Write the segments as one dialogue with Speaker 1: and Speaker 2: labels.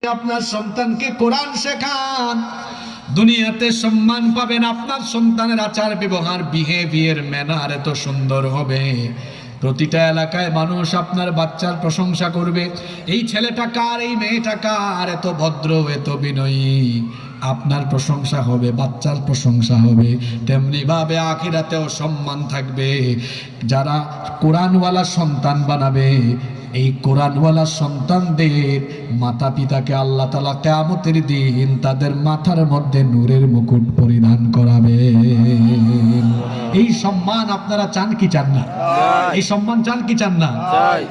Speaker 1: আপনার সন্তানকে কোরআন শেখান, দুনিয়াতে সম্মান পাবেন। আপনার সন্তানের আচার ব্যবহার, বিহেভিয়ার, ম্যানার এত সুন্দর হবে, প্রতিটা এলাকায় মানুষ আপনার বাচ্চার প্রশংসা করবে। এই ছেলেটা কার, এই মেয়েটা কার, এত ভদ্র, এত বিনয়ী। আপনার প্রশংসা হবে, বাচ্চার প্রশংসা হবে। তেমনি ভাবে আখিরাতেও সম্মান থাকবে। যারা কোরআনওয়ালা সন্তান বানাবে, এই কোরআনওয়ালা সন্তানদের মাতা পিতাকে আল্লাহ তাআলা কিয়ামতের দিন তাদের মাথার মধ্যে নূরের মুকুট পরিধান করাবে। এই সম্মান আপনারা চান কি চান না? এই সম্মান চান কি চান না?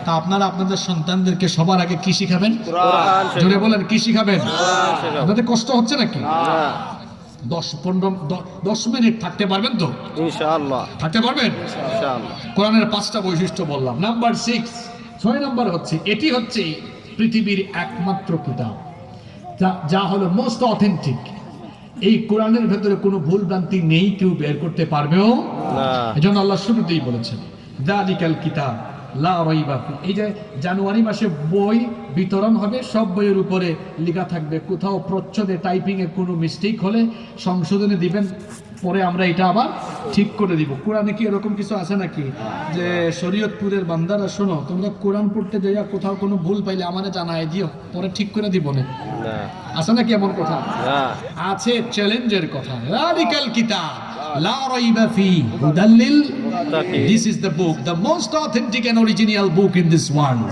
Speaker 1: তা আপনারা আপনাদের সন্তানদেরকে সবার আগে কি শিখাবেন? কোরআন। জোরে বলেন, কি শিখাবেন? আপনাদের কষ্ট হচ্ছে নাকি? 10 মিনিট থাকতে পারবেন তো? ইনশাআল্লাহ থাকতে পারবেন ইনশাআল্লাহ। কোরআনের 5টা বৈশিষ্ট্য বললাম। নাম্বার 6 নম্বর হচ্ছে, এটি হচ্ছে পৃথিবীর একমাত্র কিতাব যা হলো মোস্ট অথেন্টিক। এই কোরআনের ভেতরে কোনো ভুল ভ্রান্তি নেই, কেউ বের করতে পারবেও না। এজন্য আল্লাহ শুরুতেই বলেছেন যালিকাল কিতাব লা রাইবা ফি। এই যে জানুয়ারি মাসে বই বিতরণ হবে, সব বইয়ের উপরে লেখা থাকবে, কোথাও প্রচ্ছদে টাইপিং এ কোনো মিস্টেক হলে সংশোধনে দিবেন, পরে আমরা এটা আবার ঠিক করে দিব। কোরআনে কি এরকম কিছু আছে নাকি যে শরীয়তপুরের বান্দারা শোনো, তোমরা কোরআন পড়তে যাইয়া কোথাও কোনো ভুল পাইলে আমারে জানাই দিও, পরে ঠিক করে দিব না? আছে নাকি এমন কথা? আছে, চ্যালেঞ্জের কথা। যালিকাল কিতাব লা রাইবা ফি হুদাল লিল মুত্তাকিন। This is the book, the most authentic and original book in this world.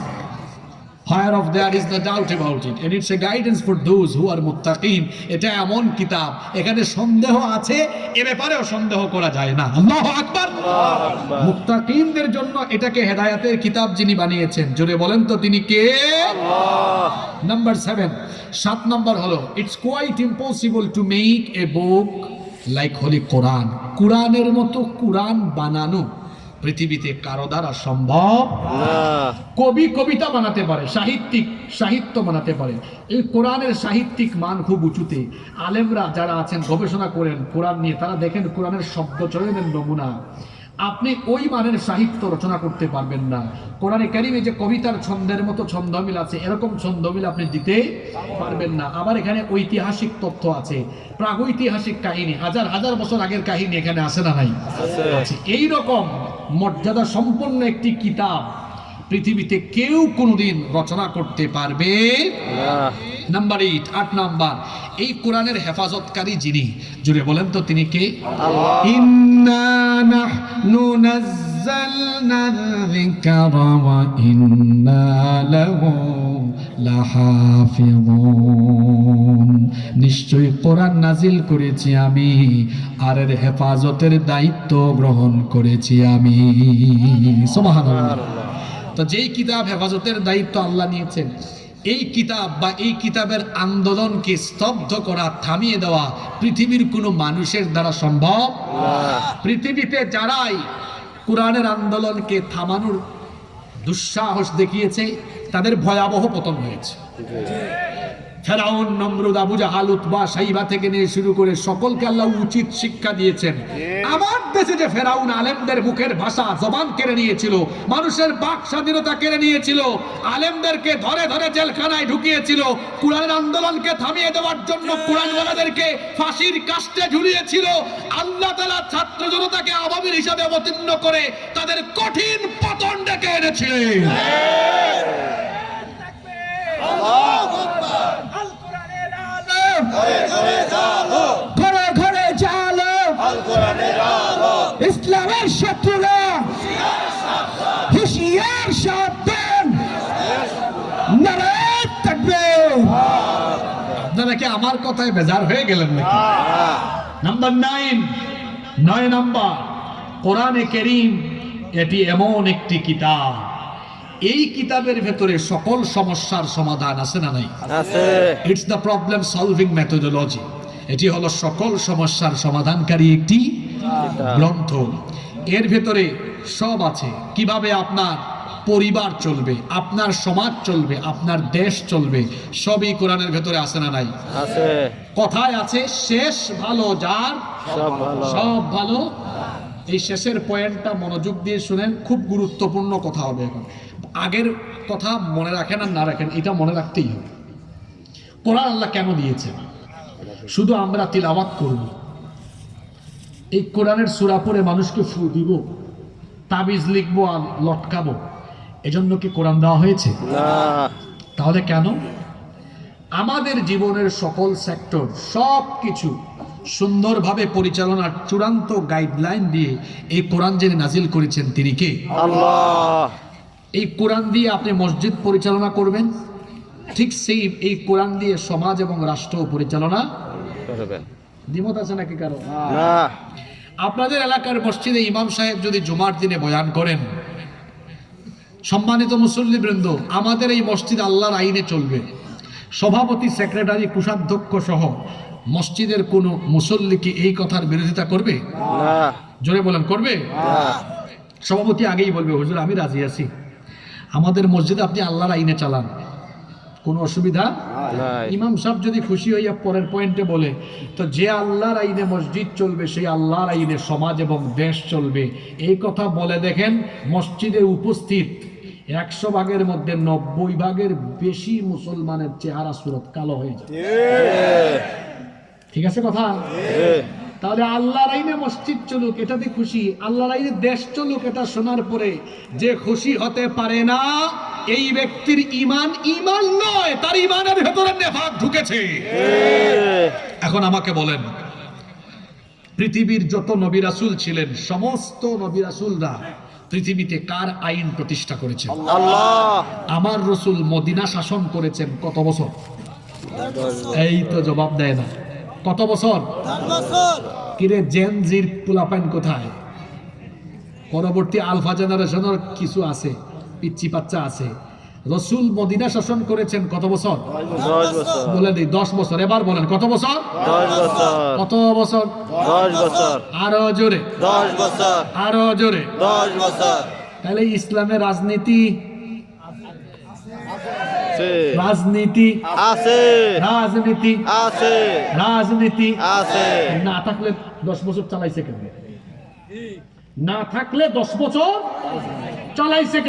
Speaker 1: Whereof there is no doubt about it, and it's a guidance for those who are muttaqin. এটা এমন কিতাব, এখানে সন্দেহ আছে, এ ব্যাপারেও সন্দেহ করা যায় না। আল্লাহু আকবার। মুত্তাকিনদের জন্য এটাকে হেদায়েতের কিতাব যিনি বানিয়েছেন, জোরে বলেন তো তিনি কে? আল্লাহ। নাম্বার 7 নম্বর হলো, it's quite impossible to make a book like holy Quran. কোরআনের মতো কোরআন বানানো পৃথিবীতে কারো দ্বারা সম্ভব না। কবি কবিতা বানাতে পারে, সাহিত্য বানাতে পারে, এই কোরআনের সাহিত্যিক মান খুব উঁচুতে। আলেমরা যারা আছেন গবেষণা করেন কোরআন নিয়ে, তারা দেখেন কোরআনের শব্দ চয়নের নমুনা। আপনি ওই মানের সাহিত্য রচনা করতে পারবেন না। কোরআনে কারিমে যে কবিতার ছন্দের মতো ছন্দমিল আছে, এরকম ছন্দমিল আপনি দিতে পারবেন না। আবার এখানে ঐতিহাসিক তথ্য আছে, প্রাগৈতিহাসিক কাহিনী, হাজার বছর আগের কাহিনী এখানে আছে না নাই? আছে। এইরকম মর্যাদা সম্পন্ন একটি কিতাব পৃথিবীতে কেউ কোনোদিন রচনা করতে পারবে না। নাম্বার 8 নাম্বার, এই কোরআনের হেফাজতকারী যিনি, জুড়ে বলেন তো তিনি কে? আল্লাহ। ইন্না নাহনু নাযালনা যিকরা ওয়া ইন্না লাহু লাহাফিযুন। নিশ্চয়ই কোরআন নাজিল করেছি আমি, আর এর হেফাজতের দায়িত্ব গ্রহণ করেছি আমি। সুবহানাল্লাহ। তো যেই কিতাব হেফাজতের দায়িত্ব আল্লাহ নিয়েছেন, এই কিতাব বা এই কিতাবের আন্দোলনকে স্তব্ধ করা, থামিয়ে দেওয়া পৃথিবীর কোনো মানুষের দ্বারা সম্ভব না। পৃথিবীতে যারাই কোরআনের আন্দোলনকে থামানোর দুঃসাহস দেখিয়েছে, তাদের ভয়াবহ পতন হয়েছে। ফেরাউন, নমরুদ, আবু জাহাল, উতবা, সাইবা থেকে নিয়ে শুরু করে সকলকে আল্লাহ উচিত শিক্ষা দিয়েছেন। আমার দেশে যে ফেরাউন আলেমদের মুখের ভাষা, জবান কেড়ে নিয়েছিল, মানুষের বাক স্বাধীনতা কেড়ে নিয়েছিল, আলেমদেরকে ধরে ধরে জেলখানায় ঢুকিয়েছিল, কোরআনের আন্দোলনকে থামিয়ে দেওয়ার জন্য কোরআনওয়ালাদেরকে ফাঁসির কাস্টে ঝুলিয়েছিল, আল্লাহ তাআলা ছাত্র জনতাকে আবাবিল হিসাবে অবতীর্ণ করে তাদের কঠিন পতন ডেকে এনেছিলেন। ঘরে ঘরে জালো, ইসলামের শত্রুরা হুঁশিয়ার সাবধান। নারায়ে তাকবীর। আপনারা কি আমার কথায় বেজার হয়ে গেলেন নাকি? নাম্বার 9 নাম্বার, কোরআনে কারীম এটি এমন একটি কিতাব, এই কিতাবের ভেতরে সকল সমস্যার সমাধান আছে না নাই? আছে। It's the problem solving methodology. এটি হলো সকল সমস্যার সমাধানকারী একটি গ্রন্থ। এর ভেতরে সব আছে, কিভাবে আপনার পরিবার চলবে, আপনার সমাজ চলবে, আপনার দেশ চলবে, সবই কোরআনের ভেতরে আছে না নাই? আছে। কথায় আছে, শেষ ভালো যার সব ভালো। এই শেষের পয়েন্টটা মনোযোগ দিয়ে শুনেন, খুব গুরুত্বপূর্ণ কথা হবে এখন। আগের কথা মনে রাখেন আর না রাখেন, এটা মনে রাখতেই হবে। কোরআন আল্লাহ কেন দিয়েছেন? শুধু আমরা তিলাওয়াত করব, এই কোরআনের সূরা পড়ে মানুষকে ফু দিব, তাবিজ লিখবো আর লটকাবো, এজন্য কি কোরআন দেওয়া হয়েছে?
Speaker 2: না।
Speaker 1: তাহলে কেন? আমাদের জীবনের সকল সেক্টর সব কিছু সুন্দরভাবে পরিচালনার চূড়ান্ত গাইডলাইন দিয়ে এই কোরআন যিনি নাজিল করেছেন তিনি কে?
Speaker 2: আল্লাহ।
Speaker 1: এই কোরআন দিয়ে আপনি মসজিদ পরিচালনা করবেন, ঠিক সেই এই কোরআন দিয়ে সমাজ এবং রাষ্ট্র পরিচালনা
Speaker 2: করবেন।
Speaker 1: দ্বিমত আছে নাকি কারো?
Speaker 2: না।
Speaker 1: আপনাদের এলাকার মসজিদে ইমাম সাহেব যদি জুমার দিনে বয়ান করেন, সম্মানিত মুসল্লিবৃন্দ, আমাদের এই মসজিদ আল্লাহর আইনে চলবে। সভাপতি, সেক্রেটারি, কোষাধ্যক্ষ সহ মসজিদের কোনো মুসল্লি কি এই কথার বিরোধিতা করবে?
Speaker 2: না।
Speaker 1: জোরে বলেন, করবে?
Speaker 2: না।
Speaker 1: সভাপতি আগেই বলবে, হুজুর আমি রাজি আছি, আমাদের মসজিদে আপনি আল্লাহর আইনে চালান, কোনো অসুবিধা
Speaker 2: নাই।
Speaker 1: ইমাম সাহেব যদি খুশি হইয়া পরের পয়েন্টে বলে, তো যে আল্লাহর আইনে মসজিদ চলবে সেই আল্লাহর আইনে সমাজ এবং দেশ চলবে, এই কথা বলে দেখেন মসজিদে উপস্থিত 100 ভাগের মধ্যে 90 ভাগের বেশি মুসলমানের চেহারা সুরত কালো হয়ে যায়। ঠিক আছে কথা? তাহলে আল্লাহর আইনে মসজিদ চলুক এটাতে খুশি, আল্লাহর আইনে দেশ চলুক এটা শোনার পরে যে খুশি হতে পারে না, এই ব্যক্তির ঈমান ঈমান নয়, তার ঈমানের ভেতরে নেফাক ঢুকেছে। এখন আমাকে বলেন, পৃথিবীর যত নবী রাসূল ছিলেন, সমস্ত নবী রাসূলরা পৃথিবীতে কার আইন প্রতিষ্ঠা করেছেন?
Speaker 2: আল্লাহ।
Speaker 1: আমার রাসূল মদিনা শাসন করেছেন কত বছর? এই তো জবাব দেয় না। কত বছর? কিরে জেন জির পোলাপাইন কোথায়? পরবর্তী আলফা জেনারেশনের কিছু আছে, পিচ্চি বাচ্চা আছে। রসুল মদিনা শাসন করেছেন কত বছর?
Speaker 2: 10 বছর।
Speaker 1: বলে দিই 10 বছর। এবার বলেন কত বছর?
Speaker 2: 10 বছর।
Speaker 1: কত বছর?
Speaker 2: 10 বছর।
Speaker 1: আরো জোরে,
Speaker 2: 10 বছর।
Speaker 1: আরো জোরে।
Speaker 2: 10 বছর।
Speaker 1: তাহলে ইসলামের রাজনীতি
Speaker 2: আছে।
Speaker 1: রাজনীতি
Speaker 2: আছে।
Speaker 1: রাজনীতি
Speaker 2: আছে।
Speaker 1: রাজনীতি
Speaker 2: আছে।
Speaker 1: না থাকলে 10 বছর চালাইছে কেন? না থাকলে 10 বছর চালাইছে কেন?